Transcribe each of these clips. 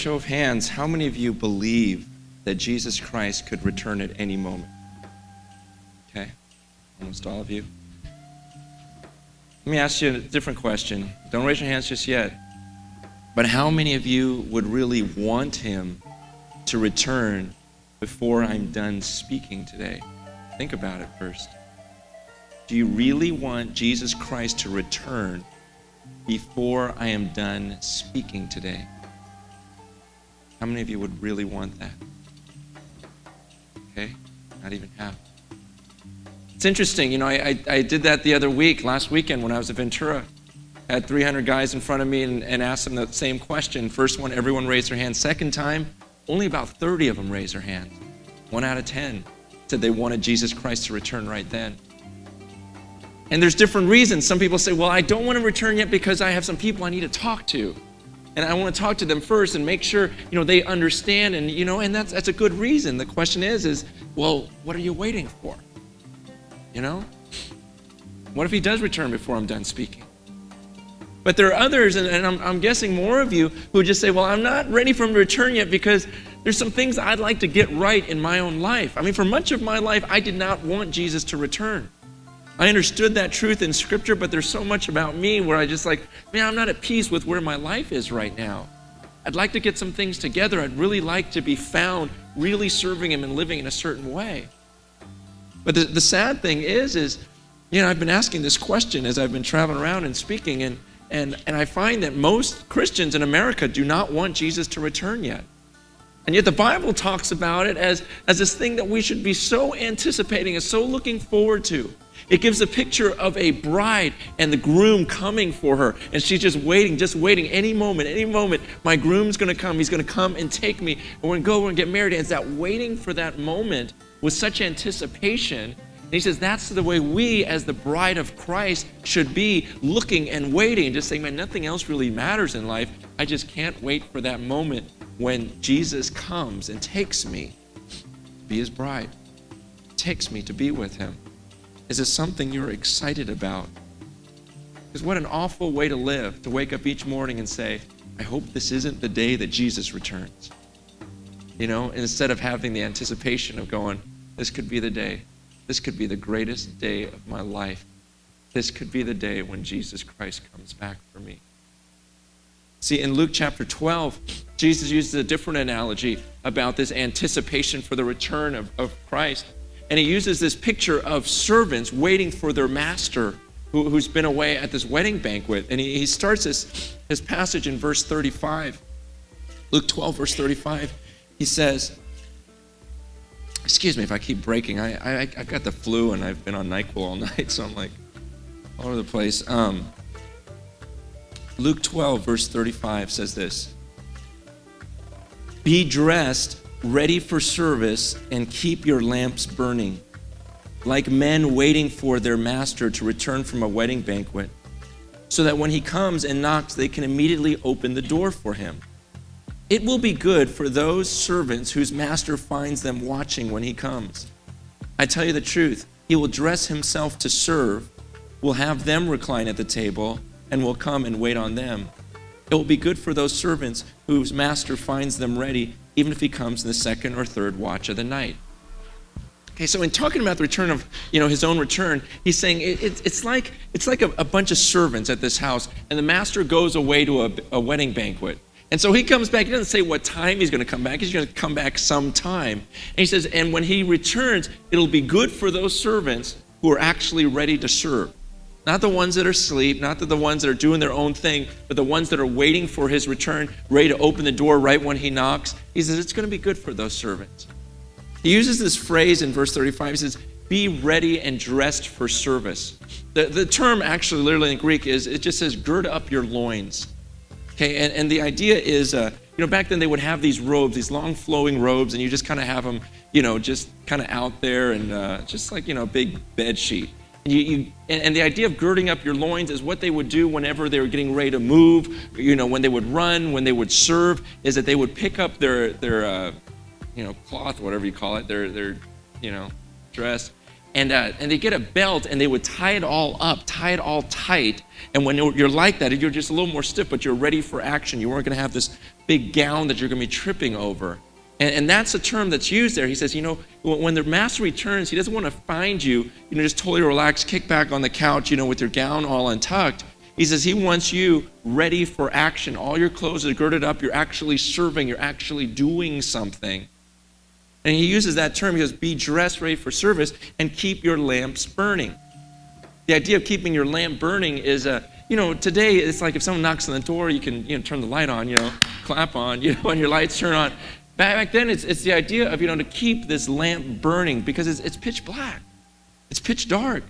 Show of hands, how many of you believe that Jesus Christ could return at any moment? Okay, almost all of you. Let me ask you a different question. Don't raise your hands just yet. But how many of you would really want him to return before I'm done speaking today? Think about it first. Do you really want Jesus Christ to return before I am done speaking today? How many of you would really want that? Okay, not even half. It's interesting, I did that the other week, last weekend when I was at Ventura. I had 300 guys in front of me and asked them the same question. First one, everyone raised their hand. Second time, only about 30 of them raised their hands. 1 out of 10 said they wanted Jesus Christ to return right then. And there's different reasons. Some people say, well, I don't want to return yet because I have some people I need to talk to. And I want to talk to them first and make sure, they understand. And, and that's a good reason. The question is, well, what are you waiting for? What if he does return before I'm done speaking? But there are others, and I'm guessing more of you, who just say, well, I'm not ready for him to return yet because there's some things I'd like to get right in my own life. I mean, for much of my life, I did not want Jesus to return. I understood that truth in Scripture, but there's so much about me where I just I'm not at peace with where my life is right now. I'd like to get some things together. I'd really like to be found really serving him and living in a certain way. But the sad thing is I've been asking this question as I've been traveling around and speaking, and I find that most Christians in America do not want Jesus to return yet. And yet the Bible talks about it as this thing that we should be so anticipating and so looking forward to. It gives a picture of a bride and the groom coming for her. And she's just waiting. Any moment, my groom's going to come. He's going to come and take me. And we're going to go and get married. And it's that waiting for that moment with such anticipation. And he says that's the way we as the bride of Christ should be, looking and waiting and just saying, man, nothing else really matters in life. I just can't wait for that moment when Jesus comes and takes me to be his bride, takes me to be with him. Is this something you're excited about? Because what an awful way to live, to wake up each morning and say, I hope this isn't the day that Jesus returns. Instead of having the anticipation of going, this could be the day. This could be the greatest day of my life. This could be the day when Jesus Christ comes back for me. See, in Luke chapter 12, Jesus uses a different analogy about this anticipation for the return of Christ. And he uses this picture of servants waiting for their master who's been away at this wedding banquet. And he starts his passage in verse 35. Luke 12, verse 35, he says, excuse me if I keep breaking. I've got the flu and I've been on NyQuil all night, so I'm all over the place. Luke 12, verse 35 says this, be dressed, ready for service, and keep your lamps burning, like men waiting for their master to return from a wedding banquet, so that when he comes and knocks, they can immediately open the door for him. It will be good for those servants whose master finds them watching when he comes. I tell you the truth, he will dress himself to serve, will have them recline at the table, and will come and wait on them. It will be good for those servants whose master finds them ready, even if he comes in the second or third watch of the night. Okay, so in talking about the return of, his own return, he's saying it's like a bunch of servants at this house, and the master goes away to a wedding banquet. And so he comes back. He doesn't say what time he's going to come back. He's going to come back sometime. And he says, and when he returns, it'll be good for those servants who are actually ready to serve. Not the ones that are asleep, not the ones that are doing their own thing, but the ones that are waiting for his return, ready to open the door right when he knocks. He says it's going to be good for those servants. He uses this phrase in verse 35. He says, be ready and dressed for service. The term actually literally in Greek it just says gird up your loins. Okay, and the idea is, back then they would have these robes, these long flowing robes, and you just kind of have them, just kind of out there and just like, a big bed sheet. And the idea of girding up your loins is what they would do whenever they were getting ready to move, when they would run, when they would serve, is that they would pick up their cloth, whatever you call it, their dress, And they get a belt, and they would tie it all up, tie it all tight. And when you're like that, you're just a little more stiff, but you're ready for action. You weren't going to have this big gown that you're going to be tripping over. And that's a term that's used there. He says, when the master returns, he doesn't want to find you, just totally relaxed, kick back on the couch, with your gown all untucked. He says he wants you ready for action. All your clothes are girded up. You're actually serving. You're actually doing something. And he uses that term. He goes, be dressed, ready for service, and keep your lamps burning. The idea of keeping your lamp burning is, today it's like if someone knocks on the door, you can, turn the light on, clap on, and your lights turn on. Back then, it's the idea of, to keep this lamp burning because it's pitch black. It's pitch dark.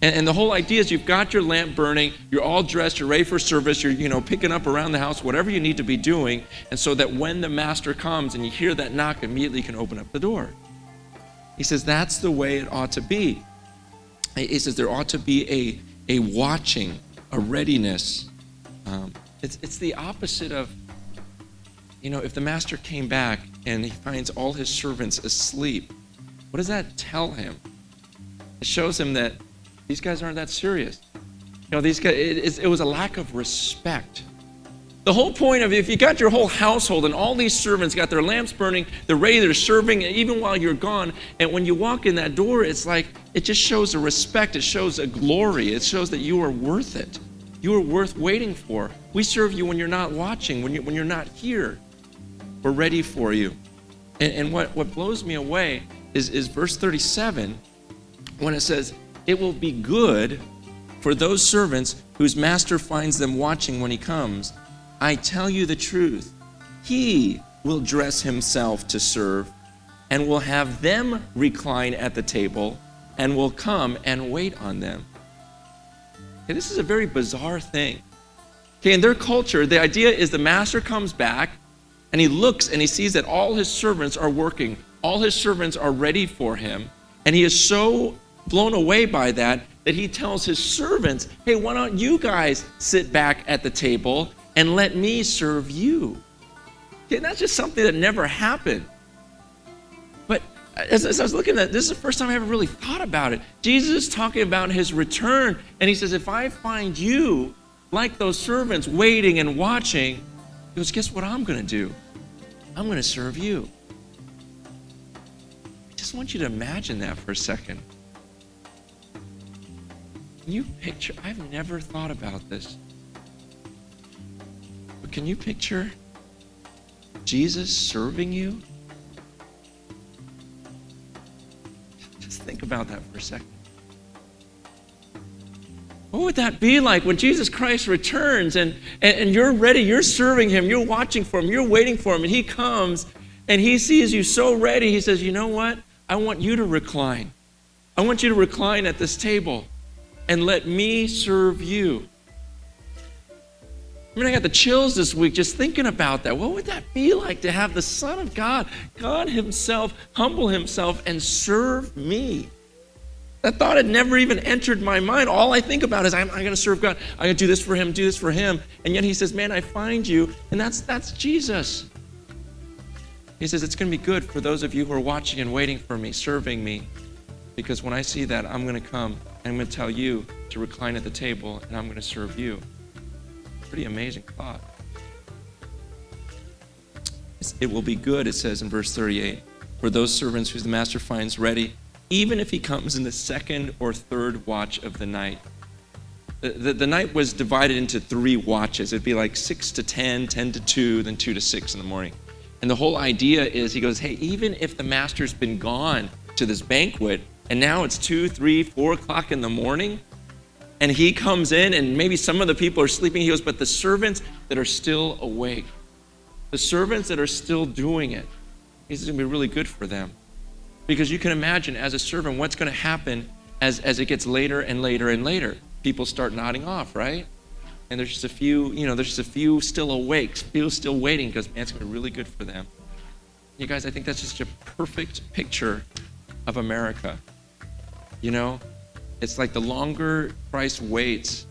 And the whole idea is you've got your lamp burning, you're all dressed, you're ready for service, you're, picking up around the house, whatever you need to be doing, and so that when the master comes and you hear that knock, immediately you can open up the door. He says that's the way it ought to be. He says there ought to be a watching, a readiness. It's the opposite of, if the master came back and he finds all his servants asleep, what does that tell him? It shows him that these guys aren't that serious. These guys, it was a lack of respect. The whole point of if you got your whole household and all these servants got their lamps burning, they're ready, they're serving, even while you're gone, and when you walk in that door, it's like, it just shows a respect, it shows a glory, it shows that you are worth it. You are worth waiting for. We serve you when you're not watching, when you're not here. We're ready for you. And what blows me away is verse 37, when it says, it will be good for those servants whose master finds them watching when he comes. I tell you the truth, he will dress himself to serve and will have them recline at the table and will come and wait on them. Okay, this is a very bizarre thing. Okay, in their culture, the idea is the master comes back and he looks and he sees that all his servants are working. All his servants are ready for him. And he is so blown away by that he tells his servants, hey, why don't you guys sit back at the table and let me serve you? Okay, that's just something that never happened. But as I was looking at this is the first time I ever really thought about it. Jesus is talking about his return, and he says, if I find you like those servants waiting and watching, he goes, guess what I'm going to do? I'm going to serve you. I just want you to imagine that for a second. Can you picture, I've never thought about this, but can you picture Jesus serving you? Just think about that for a second. What would that be like when Jesus Christ returns and you're ready, you're serving him, you're watching for him, you're waiting for him, and he comes and he sees you so ready, he says, you know what? I want you to recline. I want you to recline at this table and let me serve you. I got the chills this week just thinking about that. What would that be like to have the Son of God, God himself, humble himself and serve me? That thought had never even entered my mind. All I think about is I'm going to serve God. I'm going to do this for him. And yet he says, man, I find you. And that's Jesus. He says, it's going to be good for those of you who are watching and waiting for me, serving me. Because when I see that, I'm going to come and I'm going to tell you to recline at the table and I'm going to serve you. Pretty amazing thought. It will be good, it says in verse 38, for those servants whose the master finds ready, even if he comes in the second or third watch of the night. The night was divided into 3 watches. It'd be like 6 to 10, 10 to 2, then 2 to 6 in the morning. And the whole idea is, he goes, hey, even if the master's been gone to this banquet, and now it's 2, 3, 4 o'clock in the morning, and he comes in, and maybe some of the people are sleeping, he goes, but the servants that are still awake, the servants that are still doing it, this is going to be really good for them. Because you can imagine, as a servant, what's going to happen as it gets later and later and later. People start nodding off, right? And there's just a few still awake, still waiting, because man, it's going to be really good for them. You guys, I think that's just a perfect picture of America. It's like the longer Christ waits,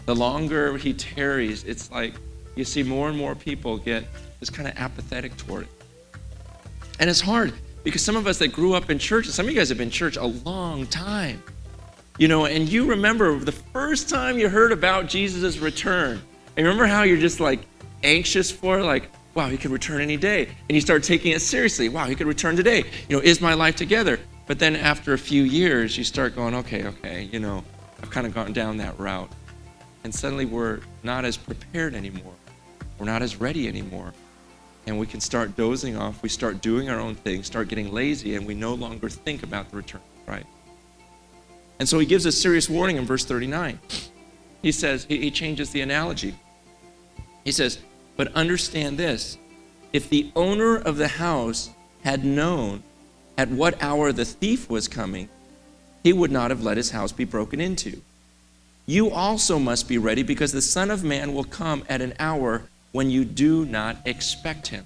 the longer he tarries, it's like you see more and more people get this kind of apathetic toward it. And it's hard Because some of us that grew up in church, and some of you guys have been in church a long time, and you remember the first time you heard about Jesus' return. And you remember how you're just like anxious for, like, wow, he could return any day. And you start taking it seriously. Wow, he could return today. Is my life together? But then after a few years, you start going, okay, I've kind of gone down that route. And suddenly we're not as prepared anymore. We're not as ready anymore. And we can start dozing off. We start doing our own thing, start getting lazy, and we no longer think about the return of Christ. And so he gives a serious warning in verse 39. He says, he changes the analogy. He says, but understand this, if the owner of the house had known at what hour the thief was coming, he would not have let his house be broken into. You also must be ready, because the Son of Man will come at an hour when you do not expect him.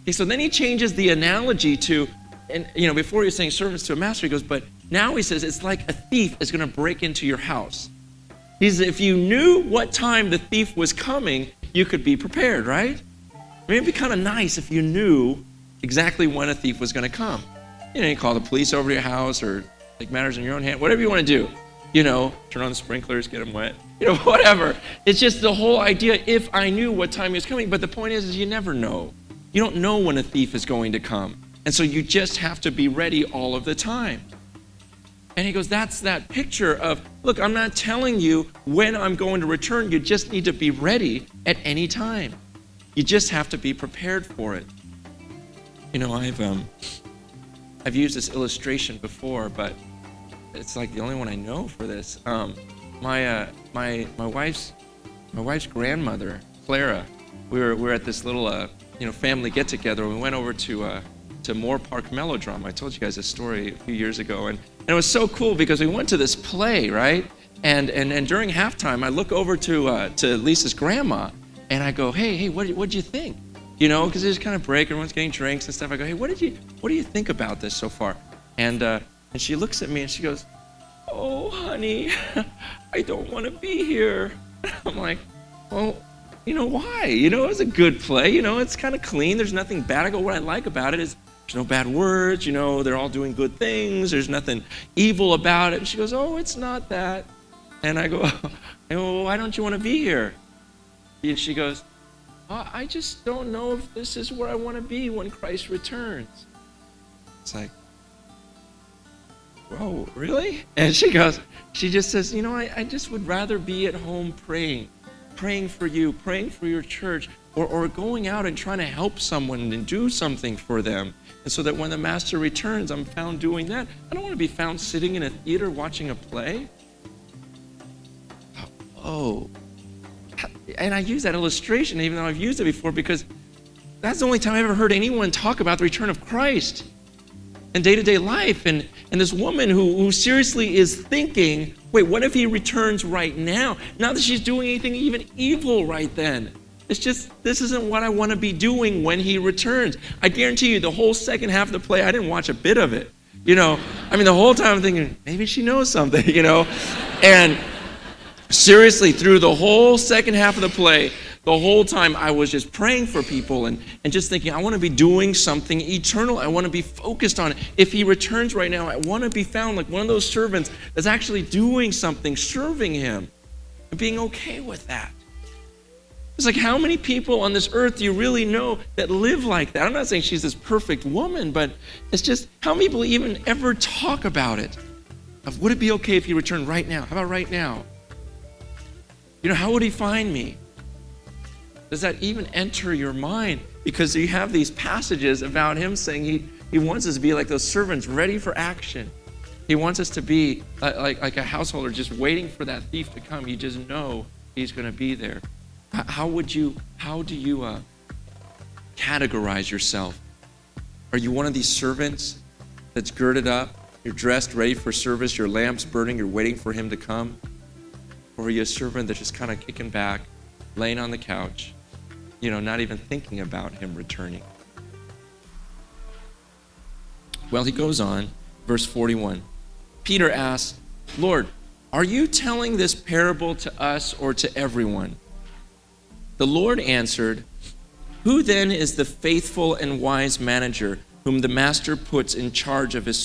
Okay, so then he changes the analogy to, and before he was saying servants to a master, he goes, but now he says it's like a thief is going to break into your house. He says, if you knew what time the thief was coming, you could be prepared, right? It'd be kind of nice if you knew exactly when a thief was going to come. You call the police over to your house, or take matters in your own hand, whatever you want to do. Turn on the sprinklers, get them wet, whatever. It's just the whole idea, if I knew what time he was coming. But the point is you never know. You don't know when a thief is going to come. And so you just have to be ready all of the time. And he goes, that's that picture of, look, I'm not telling you when I'm going to return. You just need to be ready at any time. You just have to be prepared for it. I've used this illustration before, but it's like the only one I know for this. My wife's grandmother, Clara, we were at this little family get together. We went over to Moore Park Melodrama. I told you guys this story a few years ago, and it was so cool because we went to this play, right? And during halftime, I look over to Lisa's grandma, and I go, hey, what'd you think? Because there's kind of break, everyone's getting drinks and stuff. I go, hey, what do you think about this so far? And she looks at me and she goes, oh, honey, I don't want to be here. I'm like, well, why? It was a good play. It's kind of clean. There's nothing bad. I go, what I like about it is there's no bad words. They're all doing good things. There's nothing evil about it. And she goes, oh, it's not that. And I go, well, why don't you want to be here? And she goes, I just don't know if this is where I want to be when Christ returns. It's like, whoa, really? And she just says, I just would rather be at home praying for you, praying for your church, or going out and trying to help someone and do something for them. And so that when the master returns, I'm found doing that. I don't want to be found sitting in a theater watching a play. Oh. And I use that illustration, even though I've used it before, because that's the only time I've ever heard anyone talk about the return of Christ in day-to-day life. And this woman who seriously is thinking, wait, what if he returns right now? Not that she's doing anything even evil right then. It's just, this isn't what I want to be doing when he returns. I guarantee you the whole second half of the play, I didn't watch a bit of it. The whole time I'm thinking, maybe she knows something, And seriously, through the whole second half of the play, the whole time I was just praying for people and just thinking, I want to be doing something eternal. I want to be focused on it. If he returns right now, I want to be found like one of those servants that's actually doing something, serving him, and being okay with that. It's like, how many people on this earth do you really know that live like that? I'm not saying she's this perfect woman, but it's just, how many people even ever talk about it? Of, would it be okay if he returned right now? How about right now? How would he find me? Does that even enter your mind? Because you have these passages about him saying he wants us to be like those servants ready for action. He wants us to be like a householder just waiting for that thief to come. You just know he's going to be there. How do you categorize yourself? Are you one of these servants that's girded up, you're dressed, ready for service, your lamp's burning, you're waiting for him to come? Or are you a servant that's just kind of kicking back, laying on the couch, not even thinking about him returning? Well, he goes on, verse 41. Peter asks, Lord, are you telling this parable to us or to everyone? The Lord answered, who then is the faithful and wise manager whom the master puts in charge of his